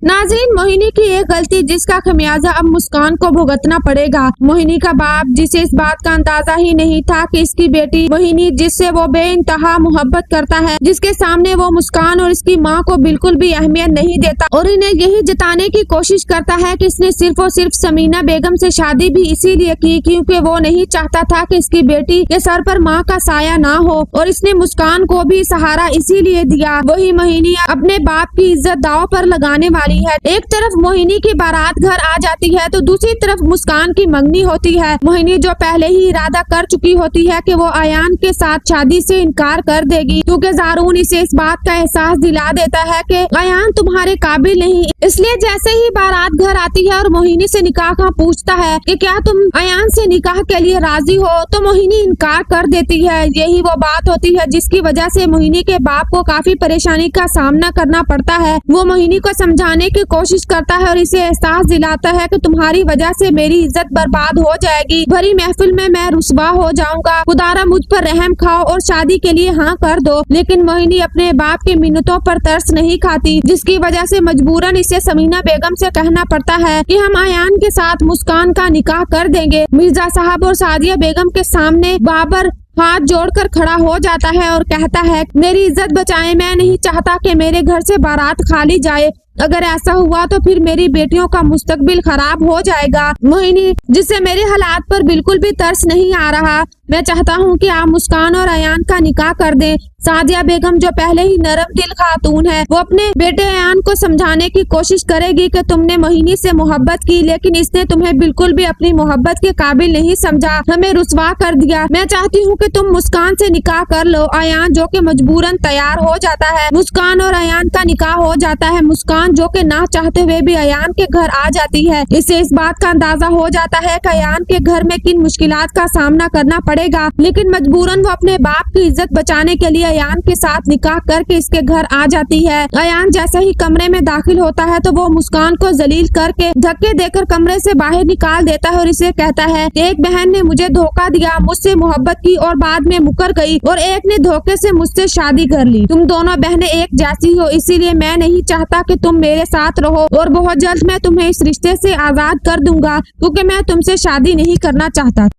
नाज़रीन, मोहिनी की एक गलती जिसका खमियाजा अब मुस्कान को भुगतना पड़ेगा। मोहिनी का बाप जिसे इस बात का अंदाजा ही नहीं था कि इसकी बेटी मोहिनी जिससे वो बेइंतहा मोहब्बत करता है, जिसके सामने वो मुस्कान और इसकी माँ को बिल्कुल भी अहमियत नहीं देता और इन्हें यही जताने की कोशिश करता है कि इसने सिर्फ और सिर्फ समीना बेगम से शादी भी इसीलिए की क्योंकि वो नहीं चाहता था कि इसकी बेटी के सर पर माँ का साया ना हो, और इसने मुस्कान को भी सहारा इसीलिए दिया। वही मोहिनी अपने बाप की इज्जत दांव पर लगाने वाली है। एक तरफ मोहिनी की बारात घर आ जाती है तो दूसरी तरफ मुस्कान की मंगनी होती है। मोहिनी जो पहले ही इरादा कर चुकी होती है कि वो अयान के साथ शादी से इनकार कर देगी क्योंकि ज़ारून इसे इस बात का एहसास दिला देता है कि अयान तुम्हारे काबिल नहीं। इसलिए जैसे ही बारात घर आती है और मोहिनी से निकाह का पूछता है कि क्या तुम अयान से निकाह के लिए राजी हो, तो मोहिनी इनकार कर देती है। यही वो बात होती है जिसकी वजह से मोहिनी के बाप को काफी परेशानी का सामना करना पड़ता है। वो मोहिनी को समझाने की कोशिश करता है और इसे एहसास दिलाता है कि तुम्हारी वजह से मेरी इज्जत बर्बाद हो जाएगी, भरी महफिल में मैं रुस्वा हो जाऊंगा, खुदारा मुझ पर रहम खाओ और शादी के लिए हाँ कर दो। लेकिन मोहिनी अपने बाप की मिन्नतों पर तरस नहीं खाती, जिसकी वजह से मजबूरन इसे समीना बेगम से कहना पड़ता है कि हम अयान के साथ मुस्कान का निकाह कर देंगे। मिर्जा साहब और सादिया बेगम के सामने बाबर हाथ जोड़कर खड़ा हो जाता है और कहता है, मेरी इज्जत बचाएं, मैं नहीं चाहता कि मेरे घर से बारात खाली जाए। अगर ऐसा हुआ तो फिर मेरी बेटियों का मुस्तकबिल खराब हो जाएगा। मोहिनी जिससे मेरे हालात पर बिल्कुल भी तरस नहीं आ रहा, मैं चाहता हूँ कि आप मुस्कान और अयान का निकाह कर दें। सादिया बेगम जो पहले ही नरम दिल खातून है, वो अपने बेटे अयान को समझाने की कोशिश करेगी कि तुमने मोहिनी से मोहब्बत की लेकिन इसने तुम्हें बिल्कुल भी अपनी मोहब्बत के काबिल नहीं समझा, हमें रुस्वा कर दिया। मैं चाहती हूँ कि तुम मुस्कान से निकाह कर लो। अयान जो कि मजबूरन तैयार हो जाता है। मुस्कान और अयान का निकाह हो जाता है। मुस्कान जो कि ना चाहते हुए भी अयान के घर आ जाती है। इससे इस बात का अंदाजा हो जाता है कि अयान के घर में किन मुश्किलात का सामना करना पड़ेगा, लेकिन मजबूरन वो अपने बाप की इज्जत बचाने के लिए अयान के साथ निकाह करके इसके घर आ जाती है। अयान जैसे ही कमरे में दाखिल होता है तो वो मुस्कान को जलील करके धक्के देकर कमरे से बाहर निकाल देता है और इसे कहता है, एक बहन ने मुझे धोखा दिया, मुझसे मोहब्बत की और बाद में मुकर गई, और एक ने धोखे से मुझसे शादी कर ली। तुम दोनों बहनें एक जैसी हो, इसीलिए मैं नहीं चाहता कि तुम मेरे साथ रहो और बहुत जल्द मैं तुम्हें इस रिश्ते से आजाद कर दूंगा क्योंकि मैं तुमसे शादी नहीं करना चाहता।